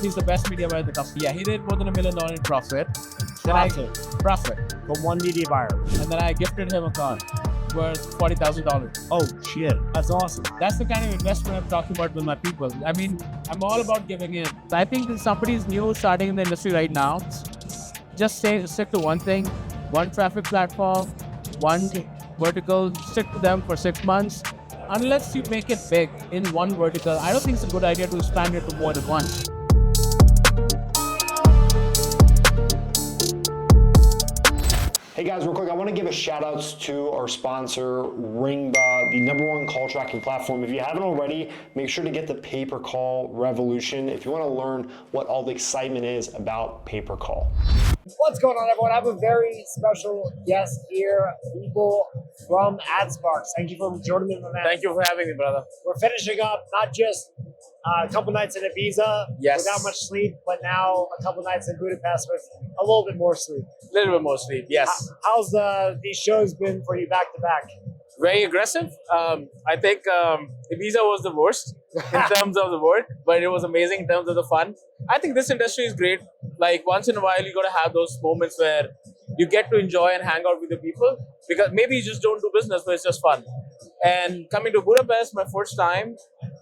he's the best media buyer in the company. Yeah, he did more than $1 million in profit. Profit. From one media buyer. And then I gifted him a car worth $40,000. Oh shit, that's awesome. That's the kind of investment I'm talking about with my people. I mean, I'm all about giving in. I think if somebody's new starting in the industry right now, just stick to one thing, one traffic platform, one vertical, stick to them for 6 months. Unless you make it big in one vertical, I don't think it's a good idea to expand it to more than one. Hey guys, real quick, I want to give a shout out to our sponsor, Ringba, the #1 call tracking platform. If you haven't already, make sure to get the pay-per-call revolution if you want to learn what all the excitement is about pay-per-call. What's going on, everyone? I have a very special guest here, Vipul from AdSparks. Thank you for joining me, my man. Thank you for having me, brother. We're finishing up not just a couple nights in Ibiza without much sleep, but now a couple nights in Budapest with a little bit more sleep. A little bit more sleep, yes. How's these shows been for you back to back? Very aggressive. I think Ibiza was the worst in terms of the work, but it was amazing in terms of the fun. I think this industry is great. Like once in a while, you got to have those moments where you get to enjoy and hang out with the people, because maybe you just don't do business, but it's just fun. And coming to Budapest, my first time,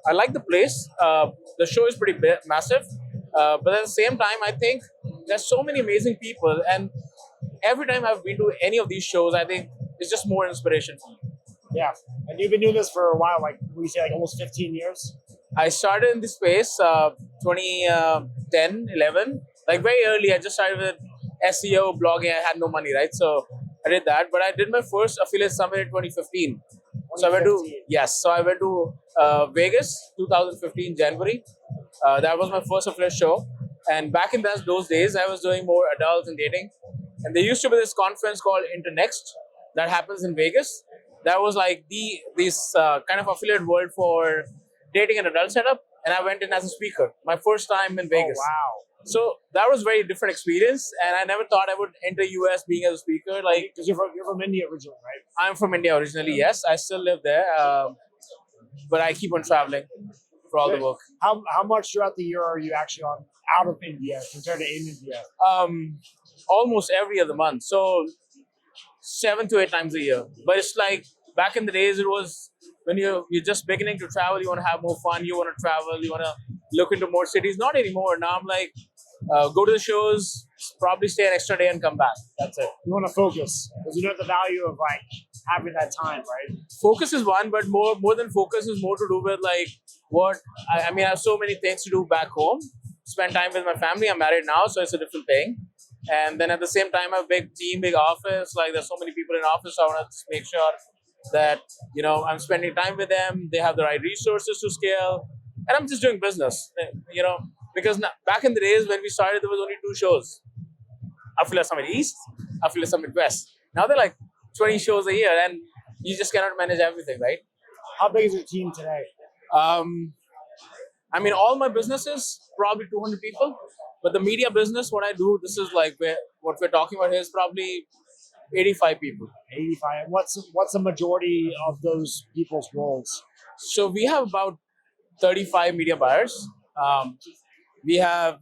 I like the place. The show is pretty massive, but at the same time, I think there's so many amazing people, and every time I've been to any of these shows, I think it's just more inspiration for me. Yeah, and you've been doing this for a while, like we say, like almost 15 years. I started in this space 2010, 11, like very early. I just started with SEO, blogging. I had no money, right? So I did that, but I did my first affiliate summit in 2015. So I went to Vegas, 2015 January. That was my first affiliate show, and back in those days, I was doing more adult and dating. And there used to be this conference called Internext that happens in Vegas. That was like this kind of affiliate world for dating and adult setup, and I went in as a speaker. My first time in Vegas. Oh, wow. So that was a very different experience, and I never thought I would enter US being as a speaker. Like, because you're from India originally, right? I'm from India originally. Yes, I still live there, but I keep on traveling for all the work. How much throughout the year are you actually out of India compared to in India? Almost every other month. So 7 to 8 times a year. But it's like back in the days, it was when you're just beginning to travel, you want to have more fun, you want to travel, you want to look into more cities. Not anymore. Now I'm like, go to the shows, probably stay an extra day and come back. That's it. You want to focus because you know the value of like having that time, right? Focus is one, but more than focus is more to do with like what I mean. I have so many things to do back home. Spend time with my family. I'm married now, so it's a different thing. And then at the same time, I have a big team, big office. Like there's so many people in the office. So I want to just make sure that, you know, I'm spending time with them. They have the right resources to scale. And I'm just doing business, you know, because back in the days when we started, there was only 2 shows. Affiliate Summit East, Affiliate Summit West. Now they're like 20 shows a year, and you just cannot manage everything, right? How big is your team today? I mean, all my businesses, probably 200 people. But the media business, what I do, this is like what we're talking about here is probably 85 people. 85. And what's the majority of those people's roles? So we have about 35 media buyers. We have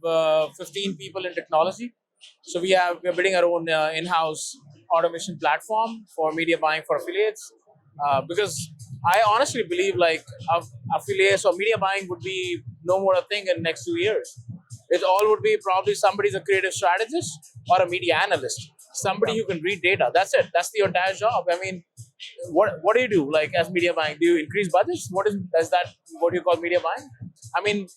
15 people in technology. So we're building our own in-house automation platform for media buying for affiliates. Because I honestly believe like affiliates or media buying would be no more a thing in the next 2 years. It all would be probably somebody's a creative strategist or a media analyst. Somebody who can read data. That's it. That's the entire job. I mean, what do you do like as media buying? Do you increase budgets? What do you call media buying? I mean,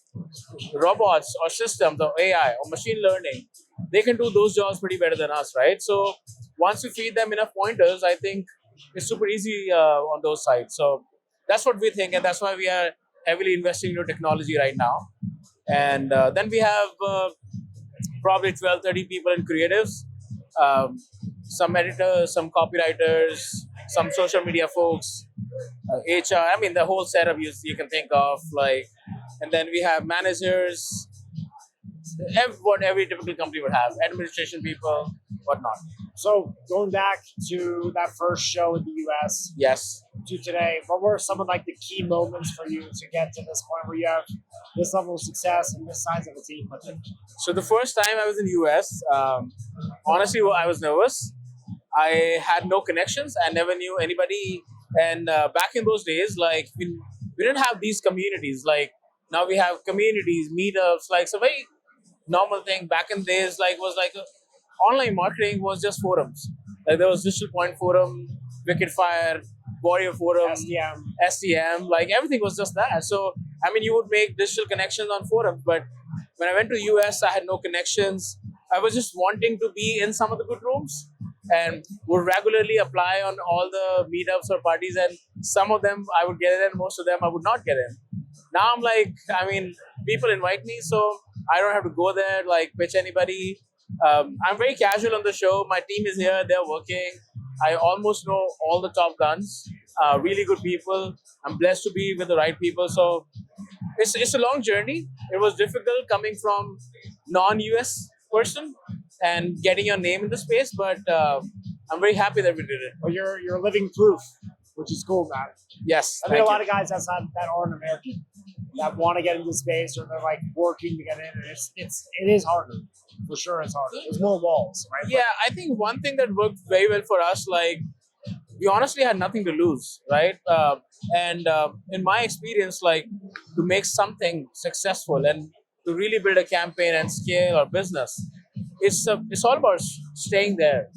robots or systems or AI or machine learning, they can do those jobs pretty better than us, right? So once you feed them enough pointers, I think it's super easy on those sides. So that's what we think, and that's why we are heavily investing into technology right now. And then we have probably 12, 30 people in creatives, some editors, some copywriters, some social media folks, HR. I mean, the whole setup you can think of. Like, and then we have managers, what every typical company would have, administration people, whatnot. So going back to that first show in the US, Yes. to today, what were some of like the key moments for you to get to this point where you have this level of success and this size of a team with it? So the first time I was in US, honestly, I was nervous. I had no connections. I never knew anybody. And back in those days, like we didn't have these communities. Like now we have communities, meetups. Like it's a very normal thing. Back in days, like was like online marketing was just forums. Like there was Digital Point Forum, Wicked Fire, Warrior Forum, STM. Like everything was just that. So I mean, you would make digital connections on forums, but when I went to US, I had no connections. I was just wanting to be in some of the good rooms and would regularly apply on all the meetups or parties. And some of them I would get in, most of them I would not get in. Now I'm like, I mean, people invite me, so I don't have to go there, like pitch anybody. I'm very casual on the show. My team is here, they're working. I almost know all the top guns, really good people. I'm blessed to be with the right people. So it's a long journey. It was difficult coming from non-US person and getting your name in the space, but I'm very happy that we did it. Well, you're living proof, which is cool, man. Yes, I mean, a lot of guys outside that aren't American that want to get into the space or they're like working to get in, and it is harder. For sure, it's harder. There's more walls, right? Yeah, I think one thing that worked very well for us, like we honestly had nothing to lose, right? And in my experience, like to make something successful and to really build a campaign and scale our business, it's all about staying there,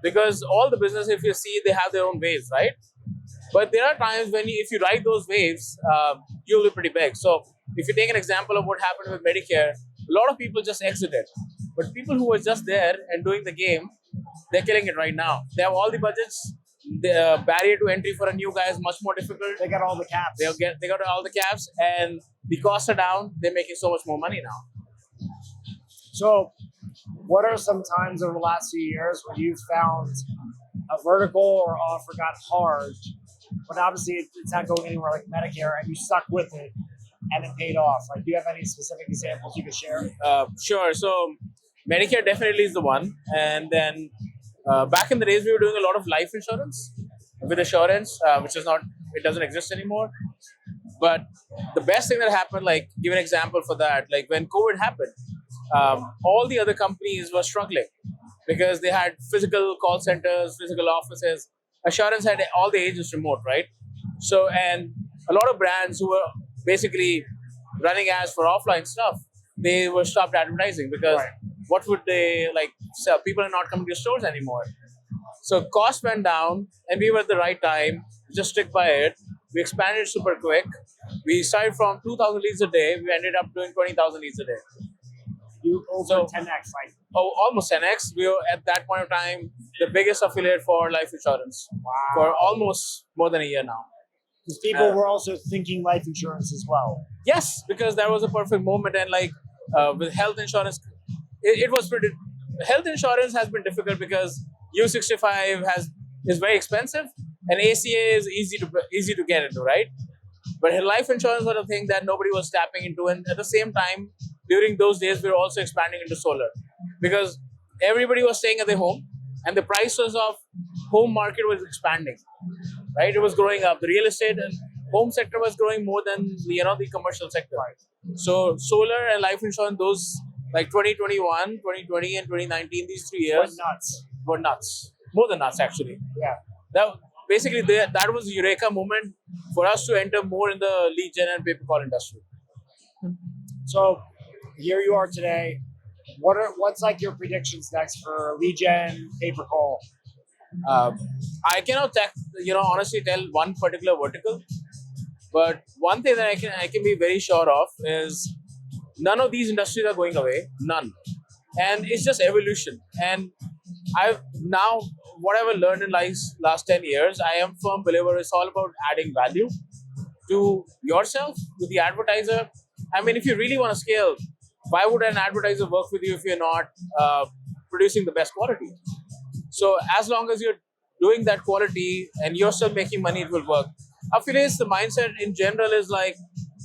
because all the business, if you see, they have their own waves, right? But there are times when if you ride those waves, you'll be pretty big. So if you take an example of what happened with Medicare, a lot of people just exited. But people who were just there and doing the game, they're killing it right now. They have all the budgets. The barrier to entry for a new guy is much more difficult. They got all the caps. They got all the caps, and the costs are down. They're making so much more money now. So, what are some times over the last few years where you found a vertical or offer got hard, but obviously it's not going anywhere like Medicare, and you stuck with it and it paid off? Like, do you have any specific examples you could share? Sure. So, Medicare definitely is the one, and then back in the days we were doing a lot of life insurance with assurance, which is not, it doesn't exist anymore. But the best thing that happened, like give an example for that, like when COVID happened, all the other companies were struggling because they had physical call centers, physical offices. Assurance had all the agents remote, right? So, and a lot of brands who were basically running ads for offline stuff, they were stopped advertising because what would they like sell? People are not coming to stores anymore. So cost went down, and we were at the right time. Just stick by it. We expanded super quick. We started from 2,000 leads a day. We ended up doing 20,000 leads a day. You over 10x, like almost 10x. We were at that point of time the biggest affiliate for life insurance for almost more than a year now. Because people were also thinking life insurance as well. Yes, because that was a perfect moment, and like with health insurance, it was pretty. Health insurance has been difficult because U65 is very expensive, and ACA is easy to get into, right? But life insurance was a thing that nobody was tapping into, and at the same time, during those days, we were also expanding into solar because everybody was staying at their home, and the prices of home market was expanding, right? It was growing up. The real estate and home sector was growing more than the commercial sector. So solar and life insurance, those like 2021, 2020, and 2019, these 3 years were nuts. More than nuts, actually. Yeah. That was a eureka moment for us to enter more in the lead gen and pay per call industry. So here you are today. What's like your predictions next for lead gen, pay per call? I cannot honestly tell one particular vertical, but one thing that I can be very sure of is none of these industries are going away. None. And it's just evolution. And I've now, what I've learned in last 10 years, I am firm believer it's all about adding value to yourself, to the advertiser. I mean, if you really want to scale, why would an advertiser work with you if you're not producing the best quality? So as long as you're doing that quality and you're still making money, it will work. Affiliates, the mindset in general is like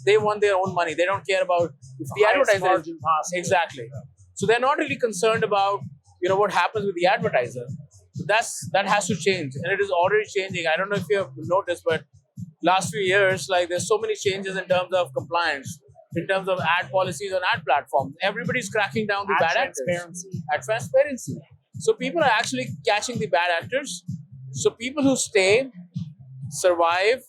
they want their own money. They don't care about if the advertiser is, exactly. So they're not really concerned about what happens with the advertiser. That has to change, and it is already changing. I don't know if you have noticed, but last few years, like there's so many changes in terms of compliance, in terms of ad policies on ad platforms. Everybody's cracking down the bad actors. At transparency. So people are actually catching the bad actors. So people who stay, survive,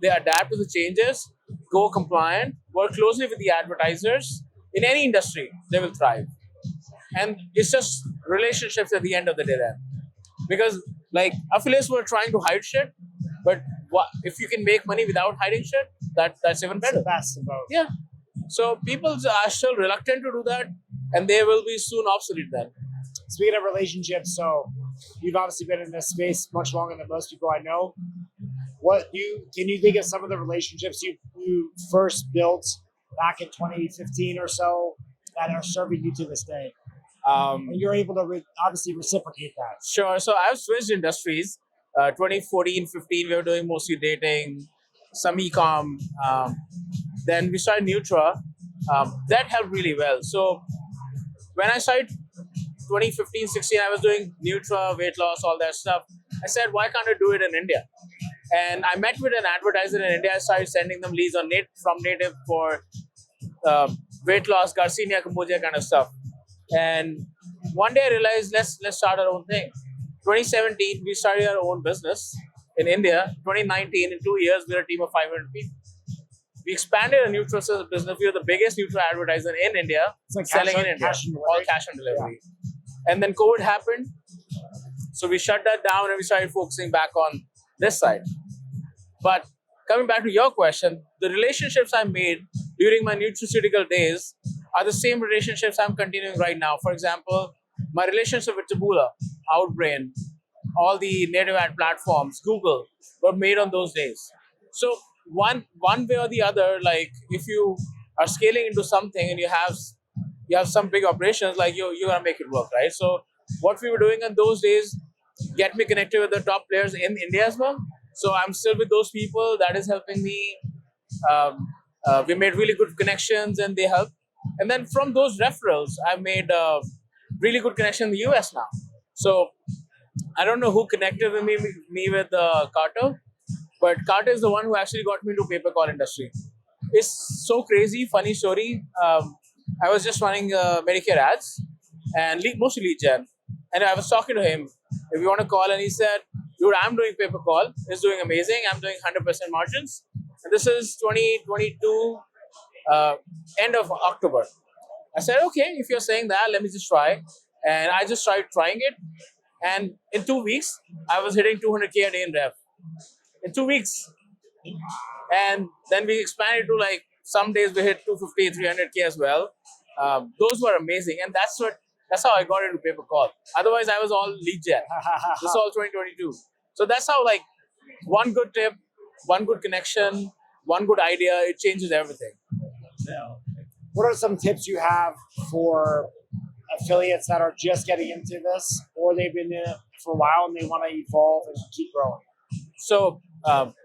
they adapt to the changes, go compliant, work closely with the advertisers in any industry, they will thrive. And it's just relationships at the end of the day then. Because like affiliates were trying to hide shit, but if you can make money without hiding shit, that's even better. It's the best of both. Yeah. So people are still reluctant to do that, and they will be soon obsolete then. Speaking of relationships, so you've obviously been in this space much longer than most people I know. Can you think of some of the relationships you first built back in 2015 or so that are serving you to this day? And you're able to obviously reciprocate that. Sure. So I've switched industries. 2014, 15, we were doing mostly dating, some e-com. Then we started Nutra. That helped really well. So when I started 2015, 16, I was doing Nutra, weight loss, all that stuff. I said, why can't I do it in India? And I met with an advertiser in India. I started sending them leads on from Native for weight loss, Garcinia, Cambodia kind of stuff. And one day I realized, let's start our own thing. 2017, we started our own business in India. 2019, in 2 years, we were a team of 500 people. We expanded a Nutra business. We are the biggest Nutra advertiser in India, like selling in India, all cash on delivery. Yeah. And then COVID happened. So we shut that down and we started focusing back on this side. But coming back to your question, the relationships I made during my nutraceutical days are the same relationships I'm continuing right now. For example, my relationship with Taboola, Outbrain, all the native ad platforms, Google, were made on those days. So one way or the other, like if you are scaling into something and you have some big operations, like you gotta make it work, right? So what we were doing on those days get me connected with the top players in India as well. So I'm still with those people. That is helping me. We made really good connections and they help. And then from those referrals, I've made a really good connection in the US now. So I don't know who connected with me with Carter, but Carter is the one who actually got me into pay-per-call industry. It's so crazy, funny story. I was just running Medicare ads and mostly lead gen. And I was talking to him, if you want to call, and he said, dude, I'm doing pay-per-call. It's doing amazing. I'm doing 100% margins. And this is 2022, end of October. I said, okay, if you're saying that, let me just try. And I just started trying it. And in 2 weeks, I was hitting 200K a day in rev. In 2 weeks. And then we expanded to like, some days we hit 250, 300K as well. Those were amazing. And that's how I got into pay-per-call. Otherwise, I was all lead gen. This is all 2022. So that's how, like, one good tip, one good connection, one good idea, it changes everything. What are some tips you have for affiliates that are just getting into this, or they've been in it for a while and they want to evolve and keep growing? So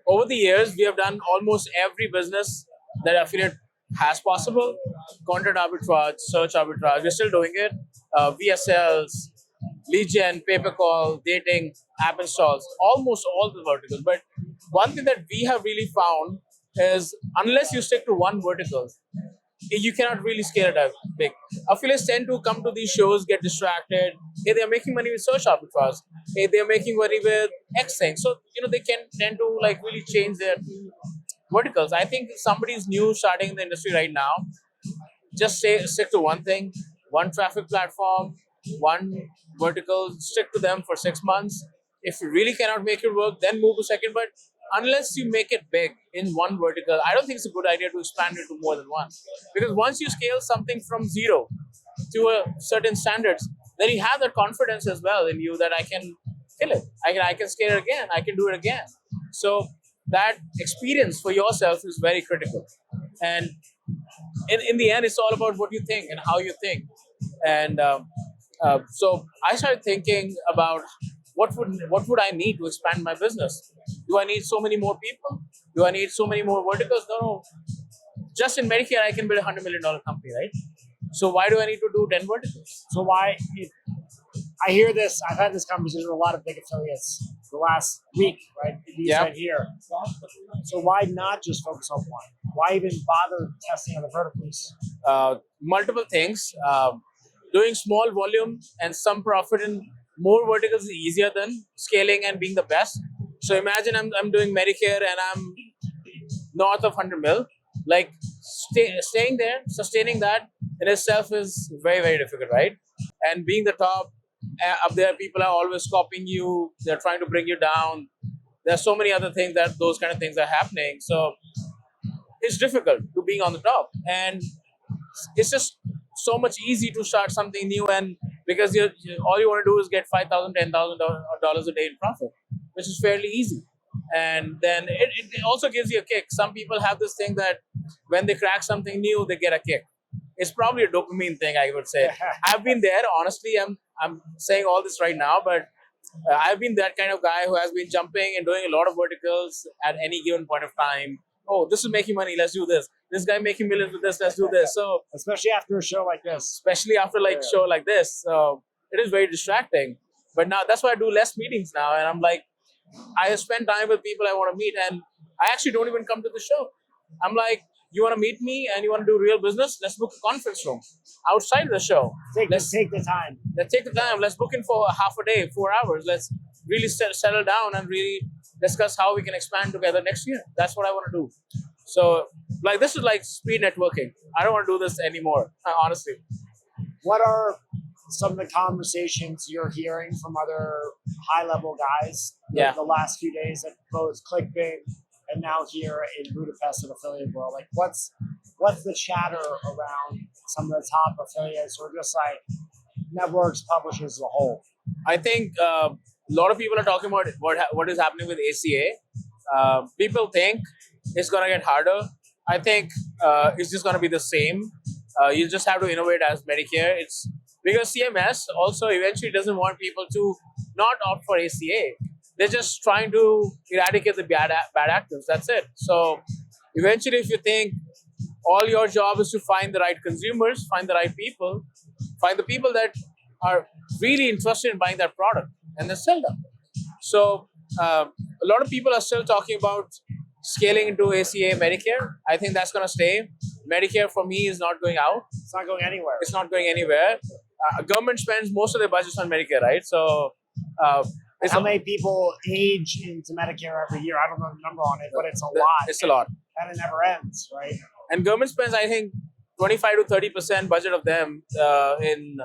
over the years, we have done almost every business that affiliate has possible. Content arbitrage, search arbitrage, we're still doing it. VSLs, lead gen, pay-per-call, dating, app installs, almost all the verticals. But one thing that we have really found is unless you stick to one vertical, you cannot really scale it out big. Affiliates tend to come to these shows, get distracted. Hey, they're making money with search arbitrage. Hey, they're making money with X thing. So, they can tend to like really change their verticals. I think if somebody's new starting in the industry right now, just stick to one thing, one traffic platform, one vertical, stick to them for 6 months. If you really cannot make it work, then move to second. But unless you make it big in one vertical, I don't think it's a good idea to expand it to more than one. Because once you scale something from zero to a certain standards, then you have that confidence as well in you that I can kill it. I can scale it again. I can do it again. So that experience for yourself is very critical. And in the end, it's all about what you think and how you think. And so I started thinking about what would I need to expand my business? Do I need so many more people? Do I need so many more verticals? No. Just in Medicare, I can build $100 million company, right? So why do I need to do 10 verticals? So why, I hear this. I've had this conversation with a lot of big affiliates the last week, right? These Yeah. right here. So why not just focus on one? Why even bother testing other verticals? Multiple things. Doing small volume and some profit in more verticals is easier than scaling and being the best. So imagine I'm doing Medicare and I'm north of 100 mil. Like staying there, sustaining that in itself is very, very difficult, right? And being the top up there, people are always copying you. They're trying to bring you down. There's so many other things that those kind of things are happening. So it's difficult to being on the top, and it's just so much easy to start something new, and because all you want to do is get $5,000, $10,000 a day in profit, which is fairly easy. And then it also gives you a kick. Some people have this thing that when they crack something new, they get a kick. It's probably a dopamine thing, I would say. I've been there, honestly. I'm saying all this right now, but I've been that kind of guy who has been jumping and doing a lot of verticals at any given point of time. Oh, this is making money, let's do this. This guy making millions with this, let's do this. So especially after a show like this. Especially after like show like this, it is very distracting. But now that's why I do less meetings now, and I'm like, I spend time with people I want to meet, and I actually don't even come to the show. I'm like, you want to meet me and you want to do real business? Let's book a conference room outside the show. Let's take the time. Let's take the time. Let's book in for half a day, 4 hours. Let's really settle down and really discuss how we can expand together next year. That's what I want to do. So, like, this is like speed networking. I don't want to do this anymore, honestly. What are some of the conversations you're hearing from other high-level guys the last few days at both ClickBig and now here in Budapest and affiliate world? Like, what's the chatter around some of the top affiliates or just like networks, publishers as a whole? I think a lot of people are talking about what is happening with ACA. People think it's going to get harder. I think it's just going to be the same. You just have to innovate as Medicare. It's because CMS also eventually doesn't want people to not opt for ACA. They're just trying to eradicate the bad actors. That's it. So eventually, if you think all your job is to find the right consumers, find the right people, find the people that are really interested in buying that product, and then sell them. So a lot of people are still talking about scaling into ACA Medicare. I think that's going to stay. Medicare for me is not going out. It's not going anywhere. It's not going anywhere. Government spends most of their budgets on Medicare, right? So how many people age into Medicare every year? I don't know the number on it, but it's a lot. It's a lot. And it never ends, right? And government spends, I think, 25 to 30% budget of them in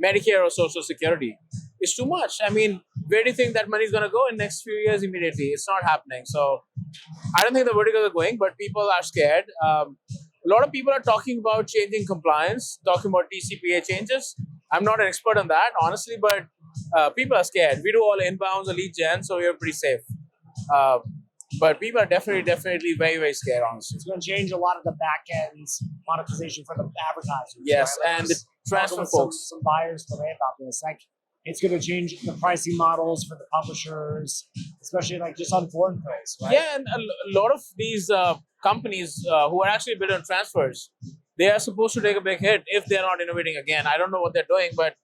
Medicare or Social Security. It's too much. I mean, where do you think that money is going to go in the next few years immediately? It's not happening. So I don't think the verticals are going, but people are scared. A lot of people are talking about changing compliance, talking about TCPA changes. I'm not an expert on that, honestly, but people are scared. We do all inbounds or lead gen, so we're pretty safe. But people are definitely very, very scared, honestly. It's going to change a lot of the back end monetization for the advertisers. Yes, right? and the transfer folks. Some buyers today about this. Like, it's going to change the pricing models for the publishers, especially like just on foreign films, right? Yeah, and a lot of these companies who are actually built on transfers, they are supposed to take a big hit if they're not innovating again. I don't know what they're doing, but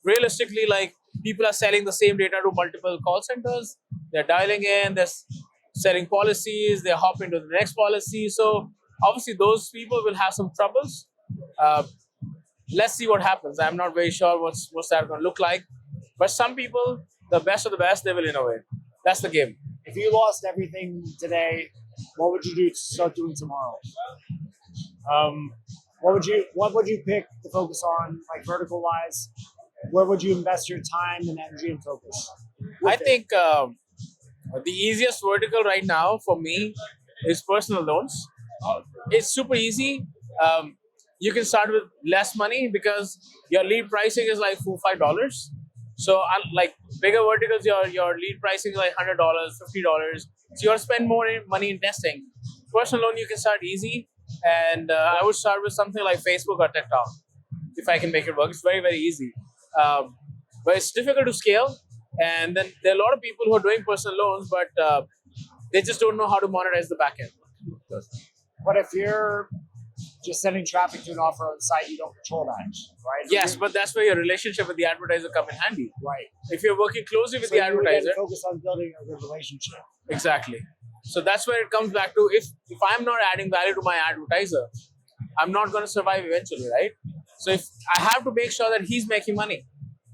realistically, like, people are selling the same data to multiple call centers. They're dialing in, they're selling policies, they're hopping to the next policy. So obviously those people will have some troubles. Let's see what happens. I'm not very sure what's that going to look like. But some people, the best of the best, they will innovate. That's the game. If you lost everything today, what would you do to start doing tomorrow? What would you pick to focus on, like vertical wise? Where would you invest your time and energy and focus? I think the easiest vertical right now for me is personal loans. It's super easy. You can start with less money because your lead pricing is like $4-5. So like bigger verticals, your lead pricing is like $100, $50. So you have to spend more money in testing. Personal loan, you can start easy. And I would start with something like Facebook or TikTok if I can make it work. It's very, very easy. But it's difficult to scale. And then there are a lot of people who are doing personal loans, but they just don't know how to monetize the back end. But if you're just sending traffic to an off-road site, you don't control that, right? Yes, but that's where your relationship with the advertiser come in handy. Right. If you're working closely with So the you would advertiser, then focus on building a good relationship. exactly. So that's where it comes back to, if I'm not adding value to my advertiser, I'm not going to survive eventually, right? So if I have to make sure that he's making money,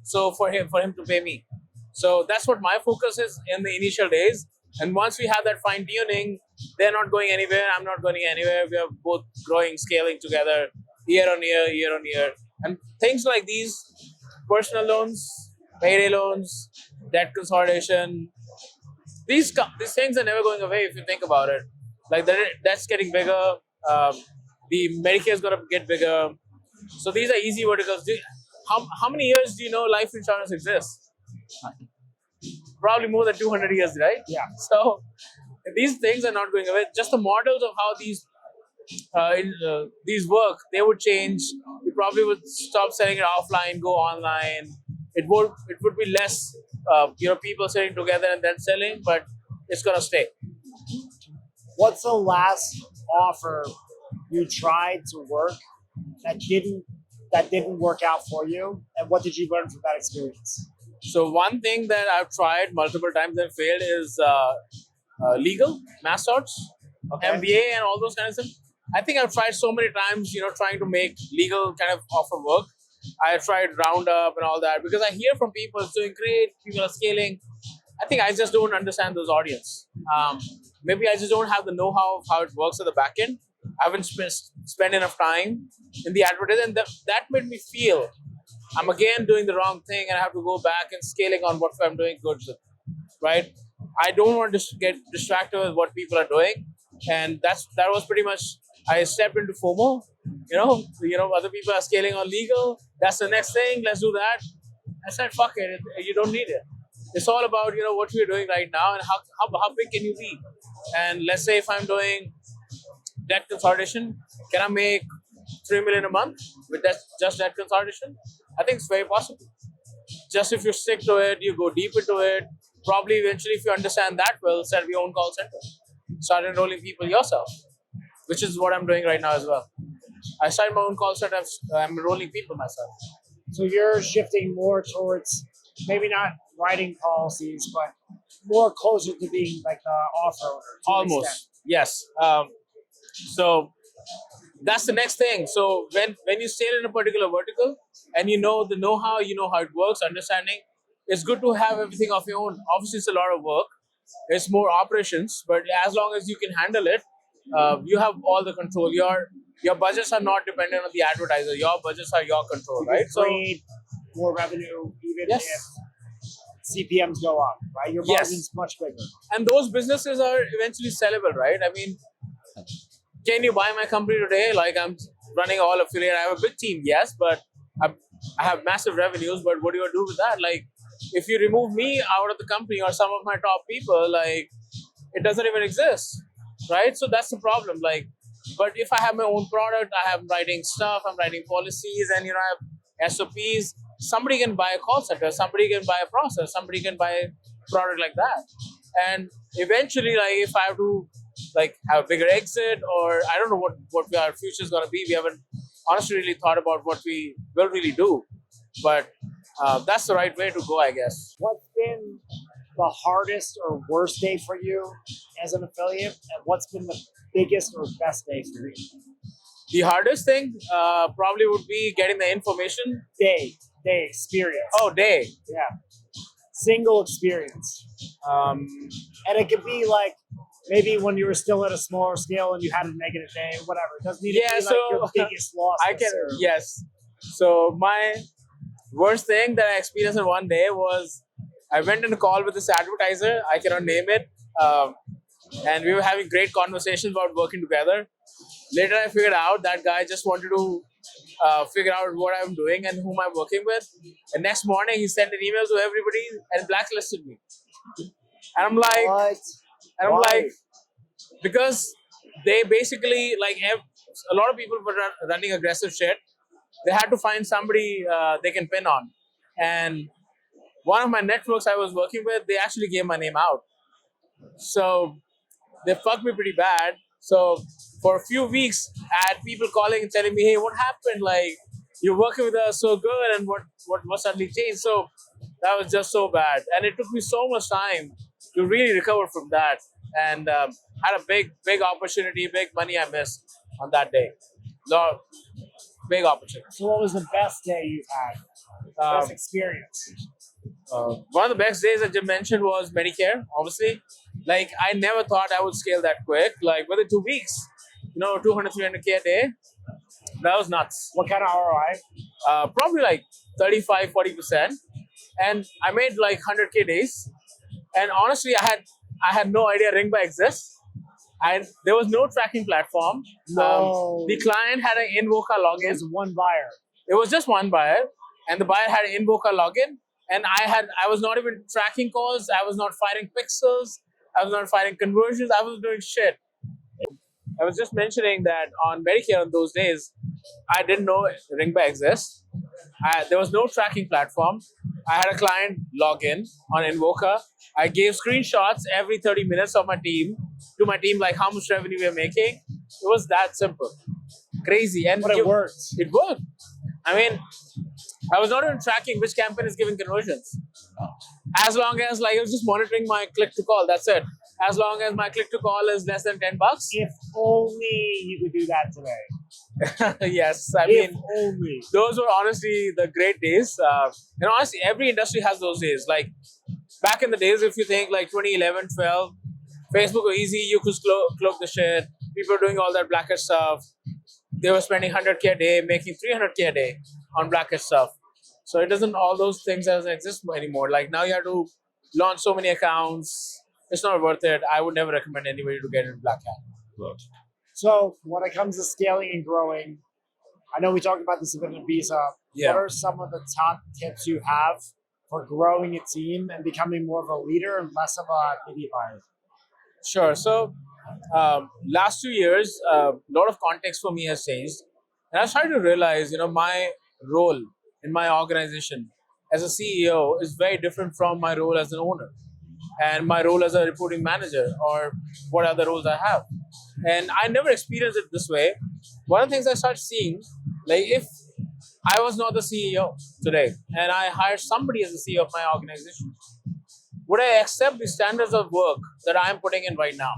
so for him to pay me. So that's what my focus is in the initial days. And once we have that fine tuning, they're not going anywhere. I'm not going anywhere. We are both growing, scaling together year on year. And things like these, personal loans, payday loans, debt consolidation, these things are never going away if you think about it. Like that's getting bigger. The Medicare is going to get bigger. So these are easy verticals. How many years do you know life insurance exists? Probably more than 200 years, right? Yeah. So these things are not going away. Just the models of how these work, they would change. We probably would stop selling it offline, go online. It would be less, people sitting together and then selling, but it's gonna stay. What's the last offer you tried to work that didn't work out for you, and what did you learn from that experience? So one thing that I've tried multiple times and failed is legal, mass torts, MBA, and all those kinds of things. I think I've tried so many times, trying to make legal kind of offer work. I tried Roundup and all that because I hear from people it's doing great, people are scaling. I think I just don't understand those audience. Maybe I just don't have the know-how of how it works at the back end. I haven't spent enough time in the advertising, and that made me feel I'm again doing the wrong thing, and I have to go back and scaling on what I'm doing good with, right? I don't want to get distracted with what people are doing, and that was pretty much. I stepped into FOMO. Other people are scaling on legal. That's the next thing. Let's do that. I said, fuck it. You don't need it. It's all about what we're doing right now and how big can you be. And let's say if I'm doing debt consolidation, can I make 3 million a month with just debt consolidation? I think it's very possible. Just if you stick to it, you go deep into it. Probably eventually, if you understand that well, set up your own call center. Start enrolling people yourself, which is what I'm doing right now as well. I started my own call center. I'm enrolling people myself. So you're shifting more towards maybe not writing policies, but more closer to being like the off-roader. Almost, yes. So that's the next thing. So when you sail in a particular vertical and you know the know-how, you know how it works, understanding, it's good to have everything of your own. Obviously, it's a lot of work. It's more operations, but as long as you can handle it, you have all the control. Your budgets are not dependent on the advertiser. Your budgets are your control, right? So more revenue, even yes. if CPMs go up, right? Your margin's much bigger. And those businesses are eventually sellable, right? I mean, can you buy my company today? Like I'm running all affiliate. I have a big team, yes, but I have massive revenues. But what do you do with that? Like, if you remove me out of the company or some of my top people, like it doesn't even exist, right? So that's the problem. Like, but if I have my own product, I'm writing stuff, I'm writing policies, and I have SOPs. Somebody can buy a call center, somebody can buy a process, somebody can buy a product like that. And eventually, like if I have to have a bigger exit, or I don't know what our future is going to be. We haven't honestly really thought about what we will really do, but that's the right way to go, I guess. What's been the hardest or worst day for you as an affiliate, and what's been the biggest or best day for you? The hardest thing probably would be getting the information. Day experience. Oh, day. Yeah. Single experience. And it could be like maybe when you were still at a smaller scale and you had a negative day, whatever. It doesn't need to be like your biggest loss. Yes. So my worst thing that I experienced in one day was I went in a call with this advertiser. I cannot name it. And we were having great conversations about working together. Later, I figured out that guy just wanted to figure out what I'm doing and whom I'm working with. And next morning, he sent an email to everybody and blacklisted me. And I'm like, what? And I'm like, because they basically, a lot of people were running aggressive shit. They had to find somebody they can pin on. And one of my networks I was working with, they actually gave my name out. So they fucked me pretty bad. So for a few weeks, I had people calling and telling me, "Hey, what happened? Like, you're working with us so good, and what suddenly changed?" So that was just so bad, and it took me so much time to really recover from that, and had a big opportunity, big money I missed on that day. No, big opportunity. So, what was the best day you've had? Best experience? One of the best days I just mentioned was Medicare, obviously. Like, I never thought I would scale that quick. Like, within 2 weeks, 200, 300K a day. That was nuts. What kind of ROI? Probably like 35, 40%. And I made like 100K days. And honestly, I had no idea Ringba exists. And there was no tracking platform. No. The client had an Invoca login. There's one buyer. It was just one buyer, and the buyer had an Invoca login. And I was not even tracking calls. I was not firing pixels. I was not firing conversions. I was doing shit. I was just mentioning that on Medicare on those days, I didn't know Ringba exists. There was no tracking platform. I had a client log in on Invoca. I gave screenshots every 30 minutes of my team to my team, like how much revenue we are making. It was that simple. Crazy. And But it worked. It worked. I mean, I was not even tracking which campaign is giving conversions. As long as I was just monitoring my click to call, that's it. As long as my click to call is less than $10. If only you could do that today. Yes, If only. those were honestly the great days. Honestly, every industry has those days. Like back in the days, if you think like 2011, 12, Facebook was easy. You could cloak the shit. People were doing all that blacker stuff. They were spending 100K a day, making 300K a day on blacker stuff. So it doesn't, all those things doesn't exist anymore. Like now you have to launch so many accounts. It's not worth it. I would never recommend anybody to get into black hat. So when it comes to scaling and growing, I know we talked about this a bit in Visa. Yeah. What are some of the top tips you have for growing a team and becoming more of a leader and less of a media buyer? Sure. So last 2 years, a lot of context for me has changed. And I started to realize, my role in my organization as a CEO is very different from my role as an owner and my role as a reporting manager or what other roles I have. And I never experienced it this way. One of the things I started seeing, like if I was not the CEO today and I hired somebody as the CEO of my organization, would I accept the standards of work that I'm putting in right now?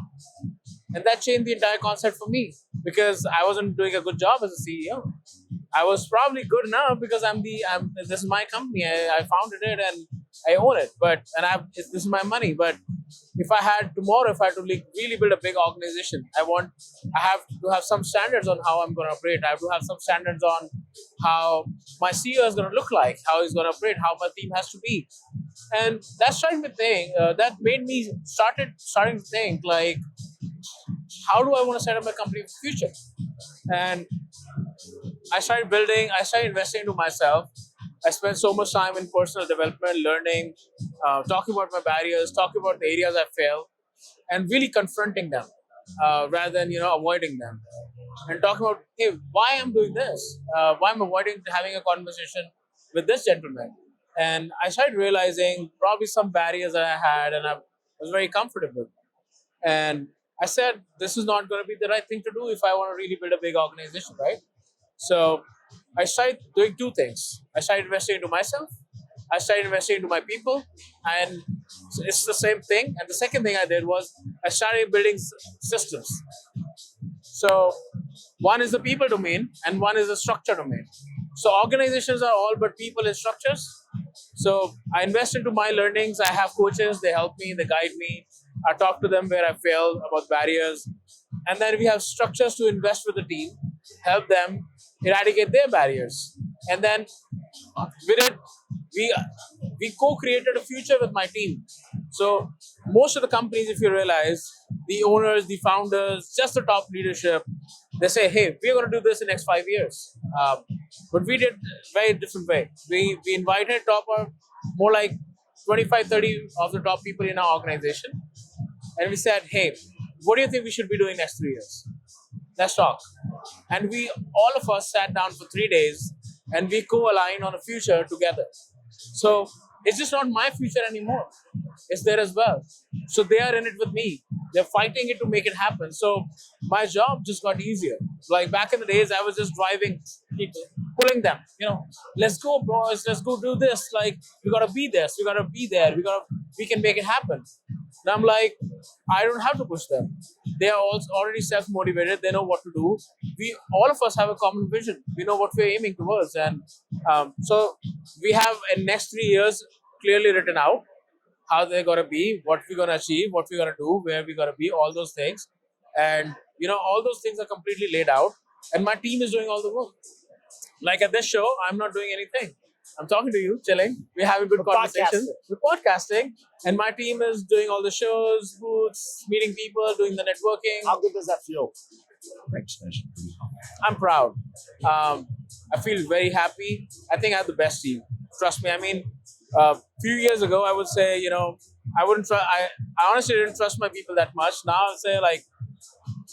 And that changed the entire concept for me because I wasn't doing a good job as a CEO. I was probably good enough because this is my company. I founded it and I own it. This is my money. But if I had to really build a big organization, I have to have some standards on how I'm going to operate. I have to have some standards on how my CEO is going to look like, how he's going to operate, how my team has to be. And that made me starting to think like, how do I want to set up my company in the future? And I started investing into myself. I spent so much time in personal development, learning, talking about my barriers, talking about the areas I fail, and really confronting them rather than avoiding them. And talking about, hey, why I'm doing this? Why I'm avoiding having a conversation with this gentleman? And I started realizing probably some barriers that I had, and I was very comfortable. And I said, this is not going to be the right thing to do if I want to really build a big organization, right? So I started doing two things. I started investing into myself. I started investing into my people. And it's the same thing. And the second thing I did was I started building systems. So one is the people domain and one is the structure domain. So organizations are all but people and structures. So I invest into my learnings. I have coaches. They help me. They guide me. I talk to them where I fail about barriers. And then we have structures to invest with the team, help them eradicate their barriers. And then with it, we co-created a future with my team. So most of the companies, if you realize, the owners, the founders, just the top leadership, they say, hey, we're going to do this in the next 5 years. But we did very different way. We invited more like 25, 30 of the top people in our organization. And we said, hey, what do you think we should be doing next 3 years? Let's talk. And all of us sat down for 3 days and we co-aligned on a future together. So it's just not my future anymore. It's there as well. So they are in it with me. They're fighting it to make it happen. So my job just got easier. Like back in the days, I was just driving people, pulling them. Let's go, boys. Let's go do this. Like we gotta be this. We gotta be there. We can make it happen. And I'm like, I don't have to push them. They are also already self-motivated. They know what to do. All of us have a common vision. We know what we're aiming towards, and so we have in next 3 years clearly written out how they're gonna be, what we're gonna achieve, what we're gonna do, where we're gonna be, all those things, and all those things are completely laid out. And my team is doing all the work. Like at this show, I'm not doing anything. I'm talking to you, chilling. We're having good conversations. We're podcasting, and my team is doing all the shows, booths, meeting people, doing the networking. How good does that feel? I'm proud. I feel very happy. I think I have the best team. Trust me. I mean, a few years ago, I would say, I wouldn't try. I honestly didn't trust my people that much. Now I would say, like,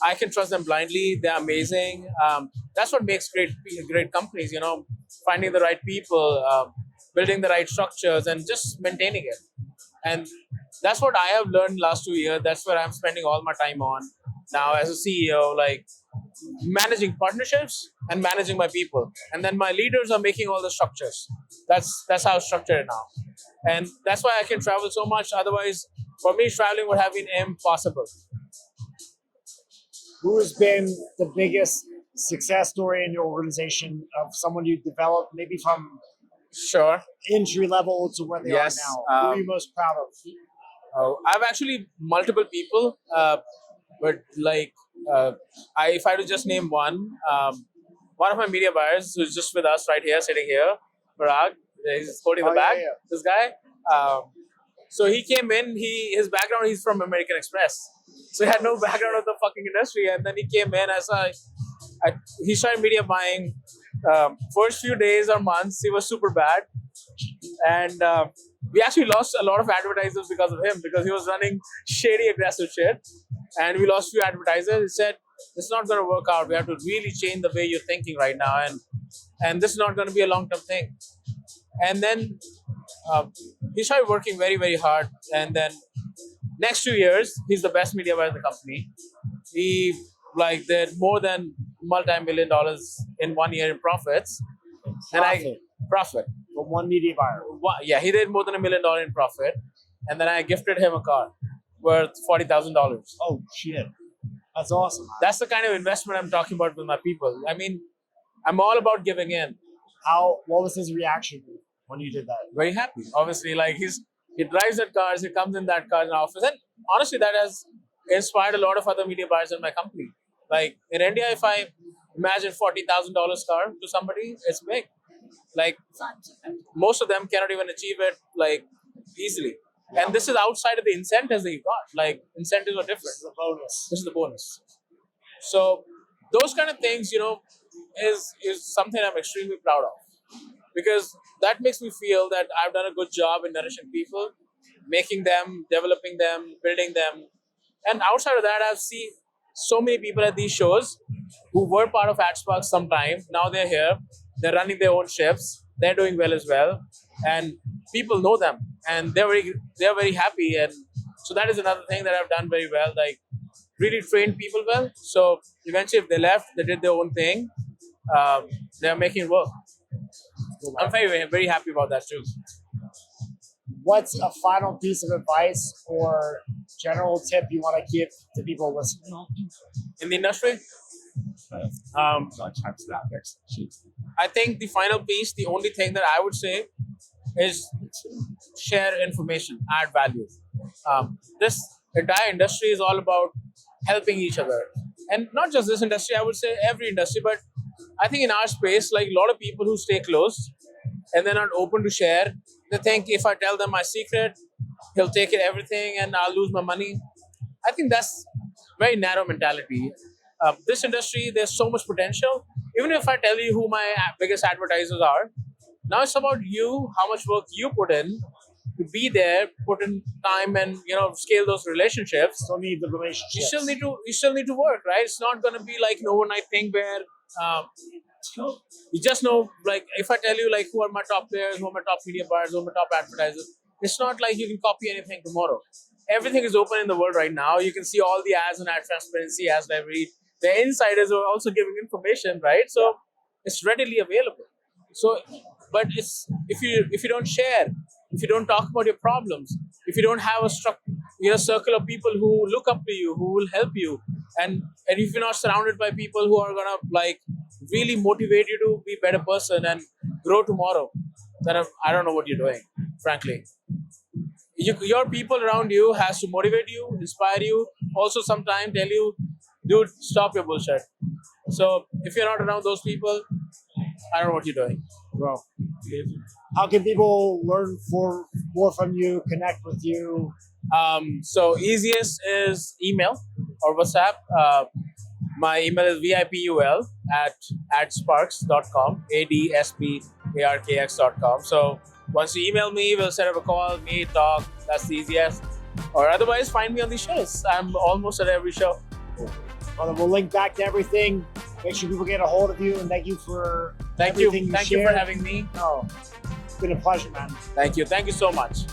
I can trust them blindly. They're amazing. That's what makes great companies. Finding the right people, building the right structures, and just maintaining it. And that's what I have learned last 2 years. That's what I'm spending all my time on now as a CEO, like managing partnerships and managing my people. And then my leaders are making all the structures. That's how it's structured now. And that's why I can travel so much. Otherwise, for me, traveling would have been impossible. Who has been the biggest success story in your organization of someone you developed, maybe from Sure. entry level to where they Yes, are now? Who are you most proud of? I've actually multiple people, but like if I had to just name one of my media buyers who's just with us right here, sitting here, Parag, he's holding the bag. Yeah. This guy. So he came in. His background, he's from American Express, so he had no background of the fucking industry, and then he came in as he started media buying. First few days or months, he was super bad, and we actually lost a lot of advertisers because of him, because he was running shady, aggressive shit, and we lost few advertisers. He said, "This is not going to work out. We have to really change the way you're thinking right now, and this is not going to be a long-term thing." And then he started working very, very hard, and then next 2 years, he's the best media buyer in the company. He did more than multi-million dollars in 1 year in profits. Profit. From one media buyer. Yeah, he did more than $1 million in profit, and then I gifted him a car worth $40,000. Oh shit, that's awesome. That's the kind of investment I'm talking about with my people. I mean, I'm all about giving in. What was his reaction when you did that? Very happy. Obviously, like he drives that cars, he comes in that car in the office, and honestly, that has inspired a lot of other media buyers in my company. Like in India, if I imagine $40,000 car to somebody, it's big. Like most of them cannot even achieve it like easily. Yeah. And this is outside of the incentives that you got. Like incentives are different. This is the bonus. So those kind of things, is something I'm extremely proud of, because that makes me feel that I've done a good job in nourishing people, making them, developing them, building them. And outside of that, I've seen so many people at these shows who were part of AdSpark sometime. Now they're here. They're running their own ships. They're doing well as well, and people know them, and they're very happy. And so that is another thing that I've done very well. Like really trained people well. So eventually, if they left, they did their own thing. They're making it work. I'm very, very happy about that too. What's a final piece of advice or general tip you want to give to people listening in the industry? I think the final piece, the only thing that I would say is share information, add value. This entire industry is all about helping each other. And not just this industry, I would say every industry, but I think in our space, like a lot of people who stay close and they're not open to share, they think if I tell them my secret, he'll take it everything and I'll lose my money. I think that's very narrow mentality. This industry, there's so much potential. Even if I tell you who my biggest advertisers are, now it's about you, how much work you put in to be there, put in time, and scale those relationships. Still need the relationships. You still need to work, right? It's not going to be like an overnight thing where you just know. Like if I tell you like who are my top players, who are my top media buyers, who are my top advertisers, it's not like you can copy anything tomorrow. everything is open in the world right now. You can see all the ads and ad transparency, as library. The insiders are also giving information, right? So it's readily available. So, but it's if you don't share, if you don't talk about your problems, if you don't have a circle of people who look up to you, who will help you, and if you're not surrounded by people who are gonna like really motivate you to be a better person and grow tomorrow, then I don't know what you're doing, frankly. Your people around you has to motivate you, inspire you, also sometimes tell you, dude, stop your bullshit. So if you're not around those people, I don't know what you're doing. Well, how can people learn more from you, connect with you? So easiest is email or WhatsApp. My email is vipul at adsparks.com, adsparks.com. So once you email me, we'll set up a call, meet, talk. That's the easiest. Or otherwise, find me on these shows. I'm almost at every show. Well, we'll link back to everything. Make sure people get a hold of you, and thank you for Thank you. everything Thank you shared. for having me. Oh, it's been a pleasure, man. Thank you. Thank you so much.